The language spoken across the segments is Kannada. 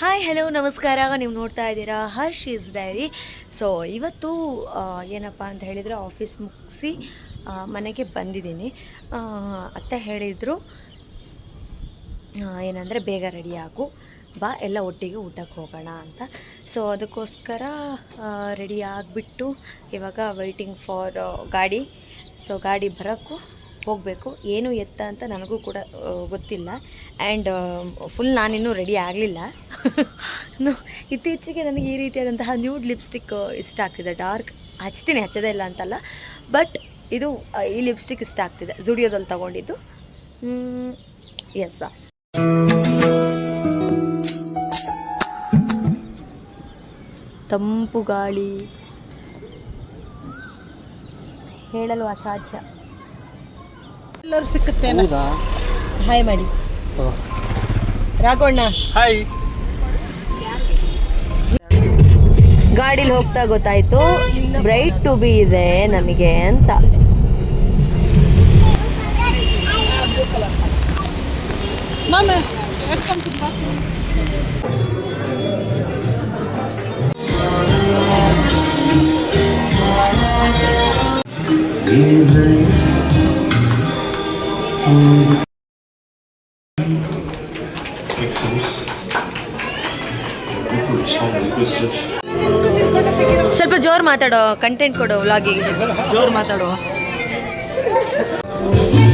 ಹಾಯ್ ಹಲೋ ನಮಸ್ಕಾರ. ನೀವು ನೋಡ್ತಾ ಇದ್ದೀರಾ ಹರ್ಷೀಸ್ ಡೈರಿ. ಸೊ ಇವತ್ತು ಏನಪ್ಪ ಅಂತ ಹೇಳಿದರೆ ಆಫೀಸ್ ಮುಗಿಸಿ ಮನೆಗೆ ಬಂದಿದ್ದೀನಿ. ಅತ್ತೆ ಹೇಳಿದರು ಏನಂದರೆ ಬೇಗ ರೆಡಿ ಆಗು ಬಾ, ಎಲ್ಲ ಒಟ್ಟಿಗೆ ಊಟಕ್ಕೆ ಹೋಗೋಣ ಅಂತ. ಸೊ ಅದಕ್ಕೋಸ್ಕರ ರೆಡಿ ಆಗಿಬಿಟ್ಟು ಇವಾಗ ವೆಯ್ಟಿಂಗ್ ಫಾರ್ ಗಾಡಿ. ಸೊ ಗಾಡಿ ಬರೋಕ್ಕೂ ಹೋಗಬೇಕು. ಏನು ಎತ್ತ ಅಂತ ನನಗೂ ಕೂಡ ಗೊತ್ತಿಲ್ಲ. ಆ್ಯಂಡ್ ಫುಲ್ ನಾನಿನ್ನೂ ರೆಡಿ ಆಗಲಿಲ್ಲ. ಇತ್ತೀಚೆಗೆ ನನಗೆ ಈ ರೀತಿಯಾದಂತಹ ನ್ಯೂಡ್ ಲಿಪ್ಸ್ಟಿಕ್ ಇಷ್ಟ ಆಗ್ತಿದೆ. ಡಾರ್ಕ್ ಹಚ್ಚದೇ ಇಲ್ಲ ಅಂತಲ್ಲ, ಬಟ್ ಇದು ಈ ಲಿಪ್ಸ್ಟಿಕ್ ಇಷ್ಟ ಆಗ್ತಿದೆ. ಜುಡಿಯೋದಲ್ಲಿ ತೊಗೊಂಡಿದ್ದು. ಎಸ್, ತಂಪು ಗಾಳಿ ಹೇಳಲು ಅಸಾಧ್ಯ. ಎಲ್ಲರೂ ಸಿಕ್ಕುತ್ತೆ. ಹಾಯ್ ಮಾಡಿ ರಾಘವಣ್ಣ. ಹಾಯ್. ಗಾಡಿಲಿ ಹೋಗ್ತಾ ಗೊತ್ತಾಯ್ತು ಬ್ರೈಟ್ ಟು ಬಿ ಇದೆ ನನಗೆ ಅಂತ. ಸ್ವಲ್ಪ ಜೋರು ಮಾತಾಡೋ, ಕಂಟೆಂಟ್ ಕೊಡು ವ್ಲಾಗಿಗೆ. ಜೋರು ಮಾತಾಡೋ.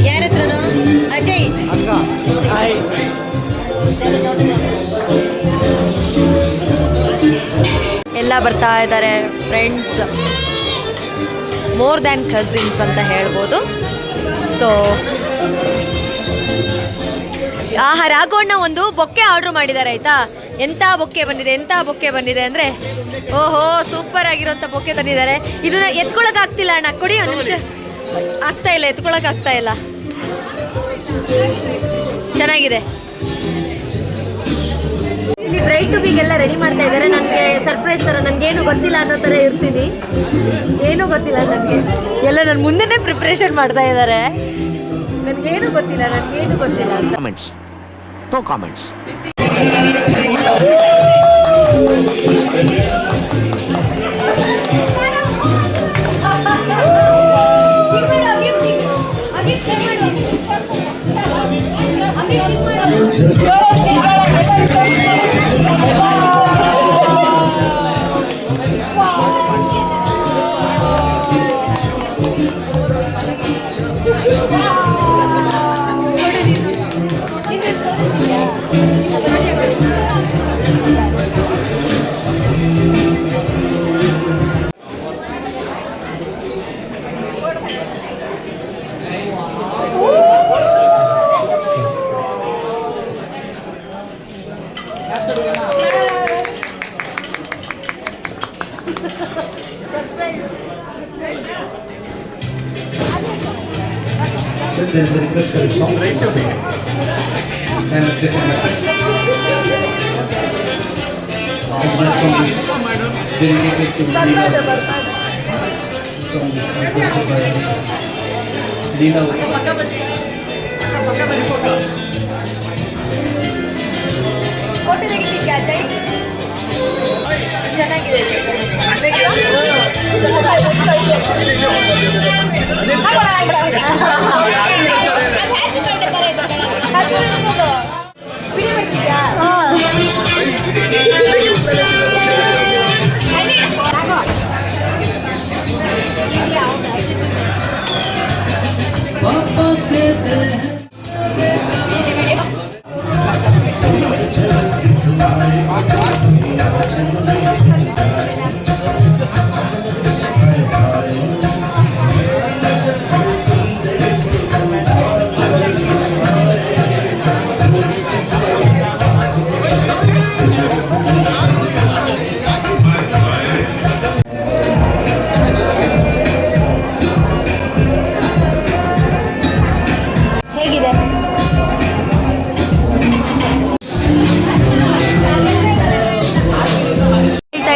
ಯಾರ ಹತ್ರನೋ? ಅಜಯ್. ಎಲ್ಲ ಬರ್ತಾ ಇದ್ದಾರೆ ಫ್ರೆಂಡ್ಸ್, ಮೋರ್ ದ್ಯಾನ್ ಕಸಿನ್ಸ್ ಅಂತ ಹೇಳ್ಬೋದು. ಸೊ ರಾಘವಣ್ಣ ಒಂದು ಬೊಕ್ಕೆ ಆರ್ಡ್ರ್ ಮಾಡಿದ್ದಾರೆ ಆಯಿತಾ. ಎಂಥ ಬೊಕ್ಕೆ ಬಂದಿದೆ ಅಂದರೆ, ಓಹೋ ಸೂಪರ್ ಆಗಿರೋಂಥ ಬೊಕ್ಕೆ ತಂದಿದ್ದಾರೆ. ಇದನ್ನ ಎತ್ಕೊಳಕ್ಕೆ ಆಗ್ತಿಲ್ಲ ಅಣ್ಣ, ಕೊಡಿ ಒಂದು ನಿಮಿಷ. ಎತ್ಕೊಳಕ್ಕೆ ಆಗ್ತಾ ಇಲ್ಲ. ಚೆನ್ನಾಗಿದೆ. ಇಲ್ಲಿ ಬ್ರೈಟ್ ಟು ಬಿಗೆಲ್ಲ ರೆಡಿ ಮಾಡ್ತಾ ಇದ್ದಾರೆ. ನನಗೆ ಸರ್ಪ್ರೈಸ್ ಥರ, ನನಗೇನು ಗೊತ್ತಿಲ್ಲ ಅನ್ನೋ ಥರ ಇರ್ತೀನಿ. ಏನೂ ಗೊತ್ತಿಲ್ಲ ನನಗೆ, ಎಲ್ಲ ನನ್ನ ಮುಂದೆನೇ ಪ್ರಿಪ್ರೇಷನ್ ಮಾಡ್ತಾ ಇದ್ದಾರೆ. ನನಗೇನು ಗೊತ್ತಿಲ್ಲ ಅಂತ. No comments. There's a request for a song. And it's just this song is dedicated to Leela. This song is composed by Leela. Photo ತೆಗಿತಿದ್ಯಾ ಅಜಯ್? ಚೆನ್ನಾಗಿದೆ.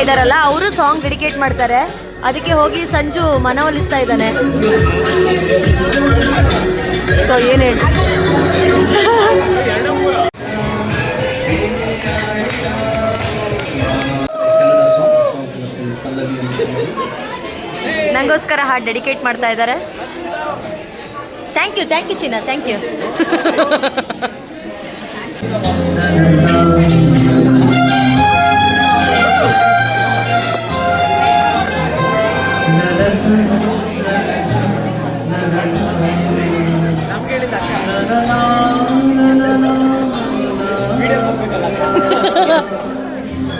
ಇದಾರಲ್ಲ ಅವರು ಸಾಂಗ್ ಡೆಡಿಕೇಟ್ ಮಾಡ್ತಾರೆ. ಅದಕ್ಕೆ ಹೋಗಿ ಸಂಜು ಮನವೊಲಿಸ್ತಾ ಇದ್ದಾನೆ. ಸೊ ಏನೇನು ನನಗೋಸ್ಕರ ಹಾಡು ಡೆಡಿಕೇಟ್ ಮಾಡ್ತಾ ಇದ್ದಾರೆ. ಥ್ಯಾಂಕ್ ಯು ಚಿನ್ನ, ಥ್ಯಾಂಕ್ ಯು.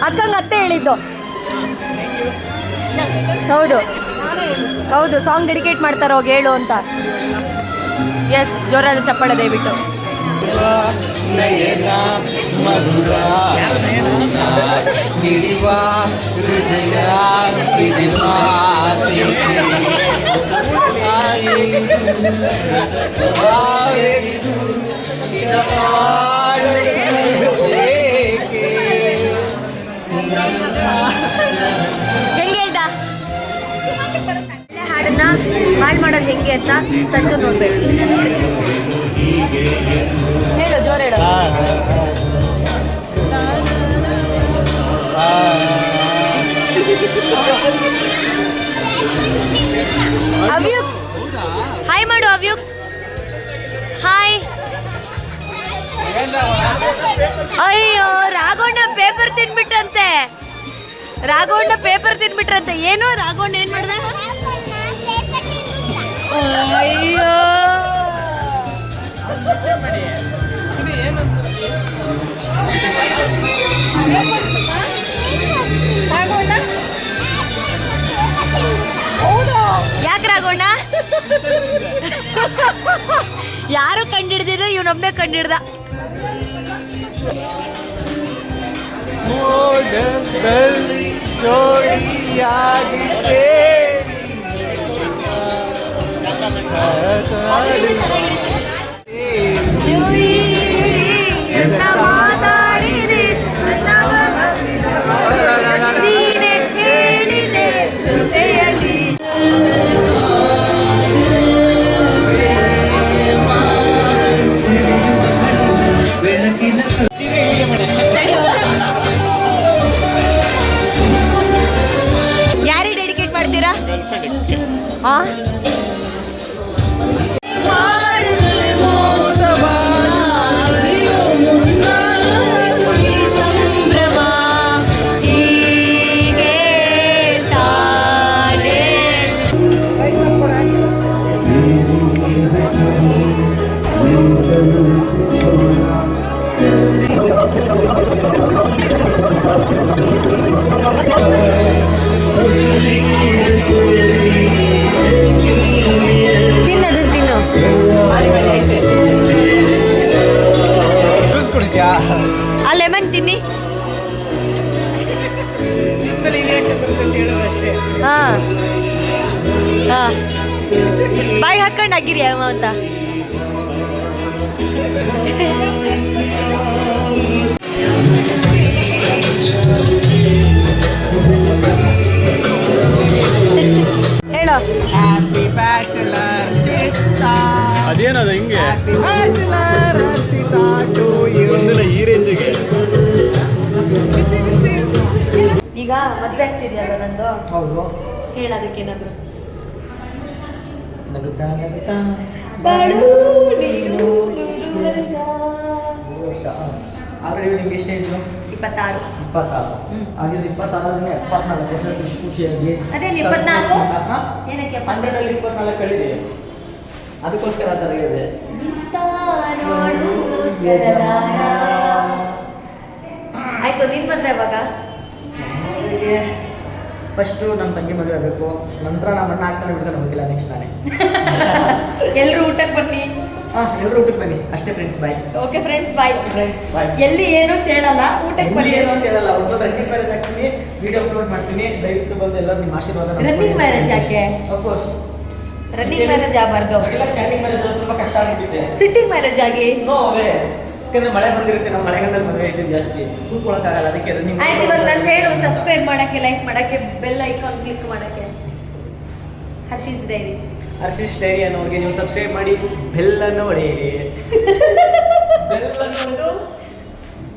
ಅಕ್ಕಂಗೆ ಅತ್ತೆ ಹೇಳಿದ್ದು. ಹೌದು ಸಾಂಗ್ ಡೆಡಿಕೇಟ್ ಮಾಡ್ತಾರೆ, ಹೋಗಿ ಹೇಳು ಅಂತ. ಎಸ್, ಜೋರಾದ ಚಪ್ಪಾಳೆ ದಯವಿಟ್ಟು. ನಯನ ಮಧುರ ಗಿರಿವ ಹೃದಯ ಹೆಂಗೆ ಹೇಳ್ದ ಹಾಡನ್ನ ಹಾಳು ಮಾಡೋದು ಹೆಂಗೆ ಅಂತ ಸಂಜು ನೋಡ್ಬೇಕು. ಹೇಳು, ಜೋರು ಹೇಳು. ಅವ್ಯುಕ್ ಹಾಯ್ ಮಾಡು. ಅವ್ಯುಕ್ ಹಾಯ್. ಅಯ್ಯೋ, ರಾಘವಣ್ಣ ಪೇಪರ್ ತಿನ್ಬಿಟ್ರಂತೆ. ಏನೋ ರಾಘವಣ್ಣ ಏನ್ ಮಾಡ್ದೆ? ಅಯ್ಯೋ, ಯಾಕೆ ರಾಘವಣ್ಣ? ಯಾರು ಕಂಡಿಡ್ದಿದ್ರೆ ಇವನೊಬ್ಬನೇ ಕಂಡಿಡ್ದ. ಯಾರಿಗೆ ಡೆಡಿಕೇಟ್ ಮಾಡ್ತೀರಾ? ಹಾ, ತಿನ್ನು. ಆ ಲೆಮನ್ ತಿನ್ನಿ. ಹಾ, ಬಾಯಿ ಹಾಕೊಂಡು ಆಗಿರಿ ಅವ ಅಂತ. ಹೇಳೋ. ಅದೇನದ ಹಿಂಗೆ ಒಂದಿನ ಈ ರೇಂಜಿಗೆ. ಈಗ ಮದುವೆ ಆಗ್ತಿದೆಯಲ್ಲ ನಂದು. ಹೌದು. ಹೇಳೋದಕ್ಕೇನಾದ್ರು ನಗುತ್ತಾ ಬಾಳು ನೀನು 100 ವರ್ಷ. ಆಲ್ರೆಡಿ ನಿಮ್ಗೆ ಎಷ್ಟು ಏಜು? 26. 26. ಹಾಗಿದ್ರೆ 26 74 ವರ್ಷ ಖುಷಿಯಾಗಿ. ಅದೇನು 24? ಏನಕ್ಕೆ 12 24 ಕಳಿದೆ, ಅದಕ್ಕೋಸ್ಕರ ಆ ಥರ ಇದೆ. ಆಯ್ತು, ನಿನ್ ಮದುವೆ ಯಾವಾಗ? ಫಸ್ಟು ನಮ್ಮ ತಂಗಿ ಮದುವೆ ಆಗಬೇಕು, ನಂತರ ನಮ್ಮ ಅಣ್ಣ ಆಗ್ತಾನೆ ಬಿಡ್ತಾನೆ ಗೊತ್ತಿಲ್ಲ, ನೆಕ್ಸ್ಟ್ ನಾನೇ. ಎಲ್ಲರೂ ಊಟಕ್ಕೆ ಬನ್ನಿ. ಎಲ್ಲರೂ ಊಟಕ್ಕೆ ಬನ್ನಿ ಅಷ್ಟೇ ಫ್ರೆಂಡ್ಸ್. ಬಾಯ್. ಓಕೆ ಫ್ರೆಂಡ್ಸ್, ಬಾಯ್. ಬಾಯ್. ಎಲ್ಲಿ ಏನು ಅಂತ ಹೇಳಲ್ಲ, ಊಟಕ್ಕೆ ಬನ್ನಿ. ಏನು ಅಂತ ಹೇಳಲ್ಲ, ಒಬ್ಬ ರನ್ನಿಂಗ್ ಮ್ಯಾರೇಜ್ ಹಾಕ್ತೀನಿ, ವಿಡಿಯೋ ಅಪ್ಲೋಡ್ ಮಾಡ್ತೀನಿ, ದಯವಿಟ್ಟು ಬಂದು ಎಲ್ಲರೂ ನಿಮ್ಮ ಆಶೀರ್ವಾದ. ರನ್ನಿಂಗ್ ಮ್ಯಾರೇಜ್ ಯಾಕೆ? ಅಫ್ಕೋರ್ಸ್ ರನ್ನಿಂಗ್ ಮ್ಯಾರೇಜ್ ಆಗಬಾರ್ದು. ಸ್ಟ್ಯಾಂಡಿಂಗ್ ಮ್ಯಾರೇಜ್ ತುಂಬ ಕಷ್ಟ ಆಗ್ಬಿಟ್ಟಿದೆ. ಸಿಟ್ಟಿಂಗ್ ಮ್ಯಾರೇಜ್ ಆಗಿ. ನೋ ವೇ, ಯಾಕಂದ್ರೆ ಮಳೆ ಬಂದಿರುತ್ತೆ, ನಮ್ಮ ಮಳೆಗಾಲದಲ್ಲಿ ಮದುವೆ ಐತೆ ಜಾಸ್ತಿ, ಕೂತ್ಕೊಳ್ಳೋಕ್ಕಾಗಲ್ಲ, ಅದಕ್ಕೆ ರನ್ನಿಂಗ್. ಆಯ್ತು, ಇವಾಗ ನಂದು ಹೇಳು. ಸಬ್ಸ್ಕ್ರೈಬ್ ಮಾಡಕ್ಕೆ, ಲೈಕ್ ಮಾಡಕ್ಕೆ, ಬೆಲ್ ಐಕಾನ್ ಕ್ಲಿಕ್ ಮಾಡಕ್ಕೆ. Hershey's dairy. ಹರ್ಷೀಸ್ ಡೈರಿ ಅನ್ನೋರಿಗೆ ನೀವು ಸಬ್ಸ್ಕ್ರೈಬ್ ಮಾಡಿ, ಬೆಲ್ಲ ಹೊಡೆಯಿರಿ.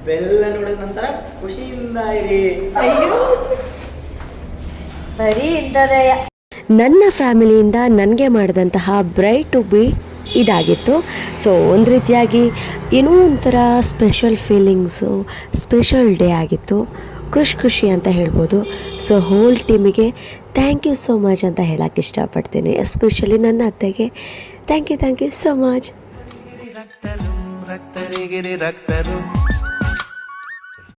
ಬೆಲ್ಲ ನೋಡಿದ ನಂತರ ಖುಷಿಯಿಂದ ಇರಿ. ಅಯ್ಯೋ, ಬರೀ ಇಂಥದೆಯ. ನನ್ನ ಫ್ಯಾಮಿಲಿಯಿಂದ ನನಗೆ ಮಾಡಿದಂತಹ ಬ್ರೈಡ್ ಟು ಬಿ ಇದಾಗಿತ್ತು. ಸೊ ಒಂದು ರೀತಿಯಾಗಿ ಏನೋ ಒಂಥರ ಸ್ಪೆಷಲ್ ಫೀಲಿಂಗ್ಸು, ಸ್ಪೆಷಲ್ ಡೇ ಆಗಿತ್ತು, ಖುಷಿ ಅಂತ ಹೇಳ್ಬೋದು. ಸೊ ಹೋಲ್ ಟೀಮಿಗೆ ಥ್ಯಾಂಕ್ ಯು ಸೋ ಮಚ್ ಅಂತ ಹೇಳೋಕ್ಕೆ ಇಷ್ಟಪಡ್ತೀನಿ. ಎಸ್ಪೆಷಲಿ ನನ್ನ ಅತ್ತೆಗೆ ಥ್ಯಾಂಕ್ ಯು ಸೋ ಮಚ್. ರಕ್ತರು